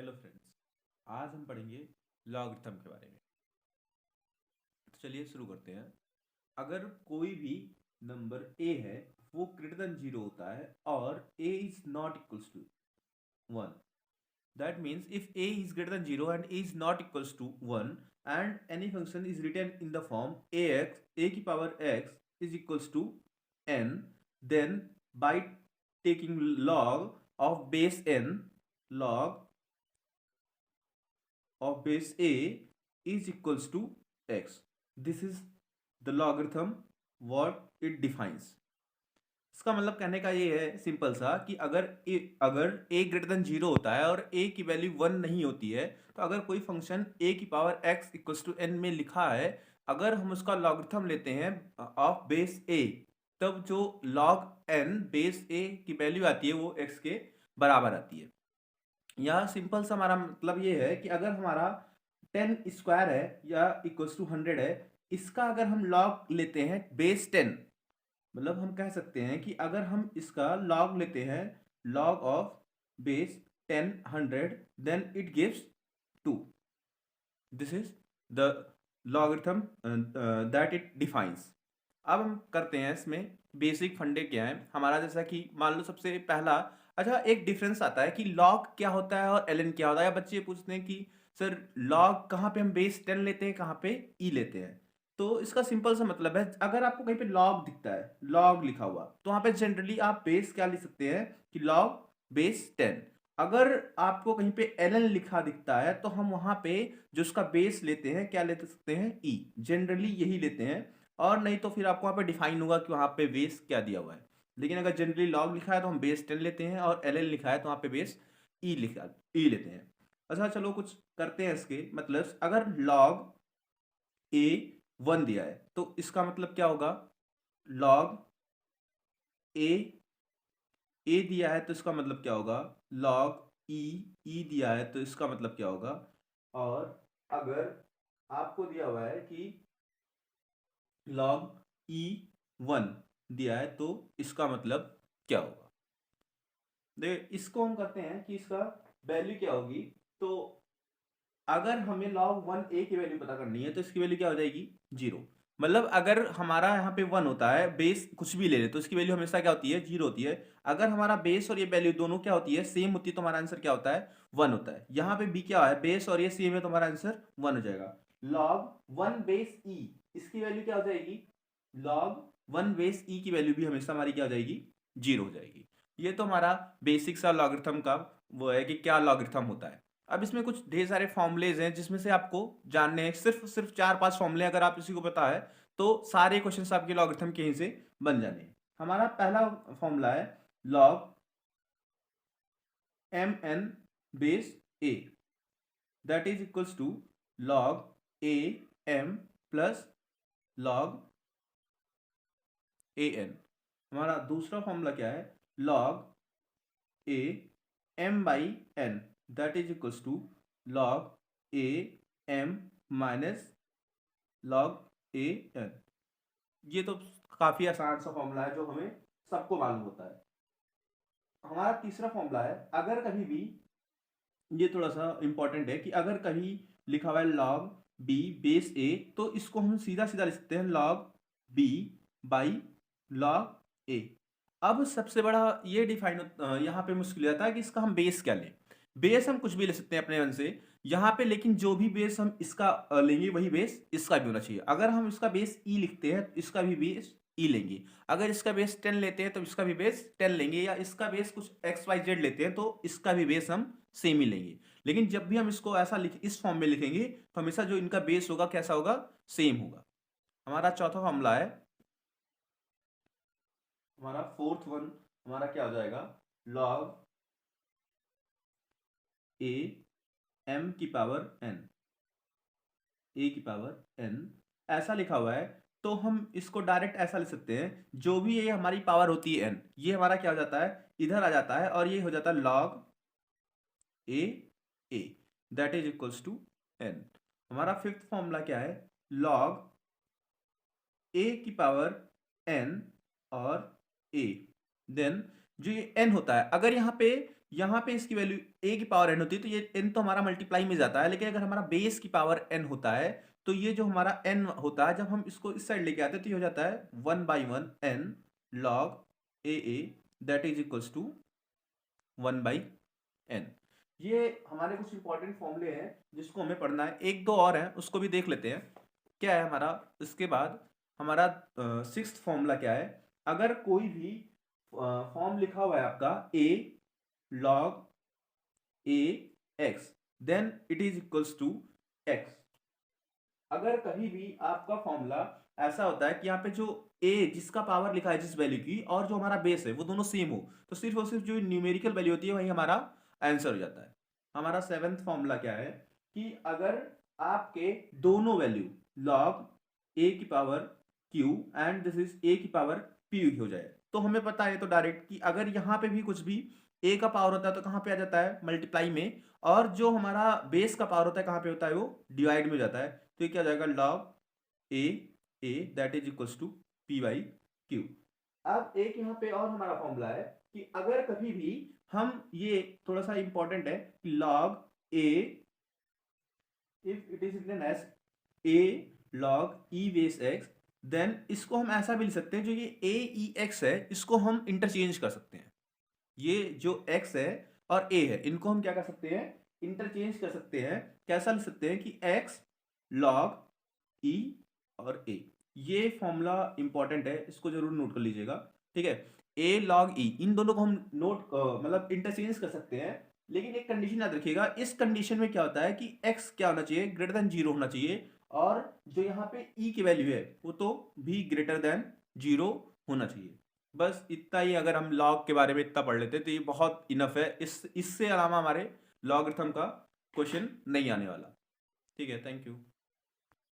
Hello friends, आज हम पढ़ेंगे लॉगरिथम के बारे में। तो चलिए शुरू करते हैं। अगर कोई भी नंबर a है वो ग्रेटर देन 0 होता है और a is not equals to 1, that means if a is greater than 0 and a is not equals to 1 and any function is written in the form a की power x is equals to n, then by taking log of base n, log of base a is equals to x. This is the logarithm what it defines. इसका मतलब कहने का ये है simple सा कि अगर a ग्रेटर देन 0 होता है और a की वैल्यू 1 नहीं होती है, तो अगर कोई फंक्शन a की power x equals to n में लिखा है, अगर हम उसका लॉगरिथम लेते हैं ऑफ बेस a, तब जो log n बेस a की वैल्यू आती है वो x के बराबर आती है। यह सिंपल सा हमारा मतलब ये है कि अगर हमारा 10 स्क्वायर है या इक्वल्स टू 100 है, इसका अगर हम लॉग लेते हैं बेस 10, मतलब हम कह सकते हैं कि अगर हम इसका लॉग लेते हैं log of base 10 100, then it gives 2। This is the logarithm that it defines. अब हम करते हैं इसमें बेसिक फंडे क्या है हमारा। जैसा कि मान लो सबसे पहला, अच्छा एक डिफरेंस आता है कि लॉग क्या होता है और एलन क्या होता है। या बच्चे पूछते हैं कि सर लॉग कहाँ पे हम बेस 10 लेते हैं, कहाँ पे ई लेते हैं। तो इसका सिंपल सा मतलब है, अगर आपको कहीं पे लॉग दिखता है, लॉग लिखा हुआ, तो वहां पे जनरली आप बेस क्या लिख सकते हैं कि लॉग बेस 10। अगर आपको कहीं पे एलन लिखा दिखता है तो हम वहां पे जो उसका बेस लेते हैं क्या लेते सकते हैं, ई, जनरली यही लेते हैं। और नहीं तो फिर आपको वहां पे डिफाइन होगा कि वहां पे बेस क्या दिया हुआ है। लेकिन अगर जनरली लॉग लिखा है तो हम बेस 10 लेते हैं और एल लिखा है तो वहां पे बेस ई लेते हैं। अच्छा चलो कुछ करते हैं इसके मतलब। अगर लॉग ए 1 दिया है तो इसका मतलब क्या होगा, लॉग ए दिया है तो इसका मतलब क्या होगा, लॉग ई दिया है तो इसका मतलब क्या होगा। और अगर आपको दिया हुआ है कि log e1 दिया है तो इसका मतलब क्या होगा। देखिए इसको हम करते हैं कि इसका वैल्यू क्या होगी। तो अगर हमें log 1a की वैल्यू पता करनी है तो इसकी वैल्यू क्या हो जाएगी, 0। मतलब अगर हमारा यहाँ पे 1 होता है, बेस कुछ भी ले ले तो इसकी वैल्यू हमेशा क्या होती है, 0 होती है। अगर हमारा बेस और ये वैल्यू दोनों क्या होती है, सेम होती है, तो हमारा आंसर क्या होता है, 1 होता है। यहाँ पे b क्या है, बेस और ये सेम है तो हमारा आंसर 1 हो जाएगा। log 1 बेस e, इसकी वैल्यू क्या हो जाएगी, log 1 बेस e की वैल्यू भी हमेशा हमारी क्या हो जाएगी, 0 हो जाएगी। ये तो हमारा बेसिक सा लॉगरिथम का वो है कि क्या लॉगरिथम होता है। अब इसमें कुछ ढेर सारे फॉर्मूलेज हैं जिसमें से आपको जानने हैं, सिर्फ 4-5 फॉर्मूले। अगर आप इसी को पता है तो सारे क्वेश्चंस आपके लॉगरिथम के यहीं से बन जाने हैं। हमारा पहला फॉर्मूला है log m n base a, that is equals to log a m plus log a n. हमारा दूसरा फॉर्मूला क्या है, log a m by n, that is equals to log a m minus log a n. ये तो काफी आसान सा formula है जो हमें सबको मालूम होता है। हमारा तीसरा फॉर्मूला है, अगर कभी भी, ये थोड़ा सा इंपॉर्टेंट है कि अगर कहीं लिखा हुआ है लॉग बी बेस ए, तो इसको हम सीधा सीधा लिख सकते हैं लॉग बी बाई लॉग ए। अब सबसे बड़ा ये डिफाइन यहाँ पे मुश्किल आता है कि इसका हम बेस क्या लें। बेस हम कुछ भी ले सकते हैं अपने मन से यहाँ पे, लेकिन जो भी बेस हम इसका लेंगे वही बेस इसका भी होना चाहिए। अगर हम इसका बेस ई लिखते हैं तो इसका भी बेस ई लेंगे। अगर इसका बेस 10 लेते हैं तो इसका भी बेस 10 लेंगे, या इसका बेस कुछ एक्स वाई जेड लेते हैं तो इसका भी बेस हम सेम ही लेंगे। लेकिन जब भी हम इसको ऐसा इस फॉर्म में लिखेंगे तो हमेशा जो इनका बेस होगा कैसा होगा, सेम होगा। हमारा चौथा फॉर्मूला है, हमारा फोर्थ वन, हमारा क्या हो जाएगा, लॉग ए एम की पावर एन, ए की पावर एन ऐसा लिखा हुआ है। तो हम इसको डायरेक्ट ऐसा लिख सकते हैं, जो भी ये हमारी पावर होती है एन, ये हमारा क्या हो जाता है, इधर आ जाता है और ये हो जाता है log a that is equals to n. हमारा फिफ्थ फॉर्मूला क्या है, लॉग ए की पावर एन और ए, देन जो ये एन होता है, अगर यहाँ पे यहाँ पे इसकी वैल्यू a की पावर n होती है तो ये n तो हमारा मल्टीप्लाई में जाता है, लेकिन अगर हमारा बेस की पावर n होता है तो ये जो हमारा n होता है, जब हम इसको इस साइड लेके आते हैं तो ये हो जाता है 1/1 n log a that is equals to 1/n। ये हमारे कुछ इंपॉर्टेंट फॉर्मूले हैं जिसको हमें पढ़ना है, एक दो और हैं उसको भी देख लेते हैं क्या है हमारा। इसके बाद हमारा सिक्स्थ फॉर्मूला क्या है, अगर कोई भी फॉर्म लिखा हुआ है आपका a log a x then it is equals to x। अगर कहीं भी आपका फॉर्मूला ऐसा होता है कि यहाँ पे जो a जिसका पावर लिखा है जिस वैल्यू की और जो हमारा बेस है वो दोनों सेम हो, तो सिर्फ और सिर्फ जो न्यूमेरिकल वैल्यू होती है वही हमारा आंसर हो जाता है। हमारा सेवेंथ फॉर्मूला क्या है कि अगर आपके दोनों वैल्यू log a की power q and this is a की पावर p हो जाए, तो हमें पता है तो डायरेक्ट कि अगर यहाँ पे भी कुछ भी a का पावर होता है तो कहाँ पे आ जाता है मल्टीप्लाई में, और जो हमारा बेस का पावर होता है कहाँ पे होता है वो डिवाइड में हो जाता है। तो ये क्या हो जाएगा log a that is equals to p/q। अब एक यहाँ पे और हमारा फॉर्मूला है कि अगर कभी भी हम, ये थोड़ा सा इंपॉर्टेंट है कि log a if it is written as a log e base x, देन इसको हम ऐसा भी लिख सकते हैं, जो ये a e x है इसको हम इंटरचेंज कर सकते हैं। ये जो x है और a है इनको हम क्या कर सकते हैं, इंटरचेंज कर सकते हैं। कैसा लिख सकते हैं कि x log e और a, ये फॉर्मूला इंपॉर्टेंट है, इसको जरूर नोट कर लीजिएगा, ठीक है। a log e इन दोनों को हम नोट मतलब इंटरचेंज कर सकते हैं, लेकिन एक कंडीशन याद रखिएगा, इस कंडीशन में क्या होता है कि x क्या होना चाहिए, ग्रेटर देन 0 होना चाहिए, और जो यहाँ पे e की वैल्यू है वो तो भी ग्रेटर देन 0 होना चाहिए। बस इतना ही, अगर हम लॉग के बारे में इतना पढ़ लेते तो ये बहुत इनफ है, इससे अलावा हमारे लॉगरिथम का क्वेश्चन नहीं आने वाला। ठीक है, थैंक यू।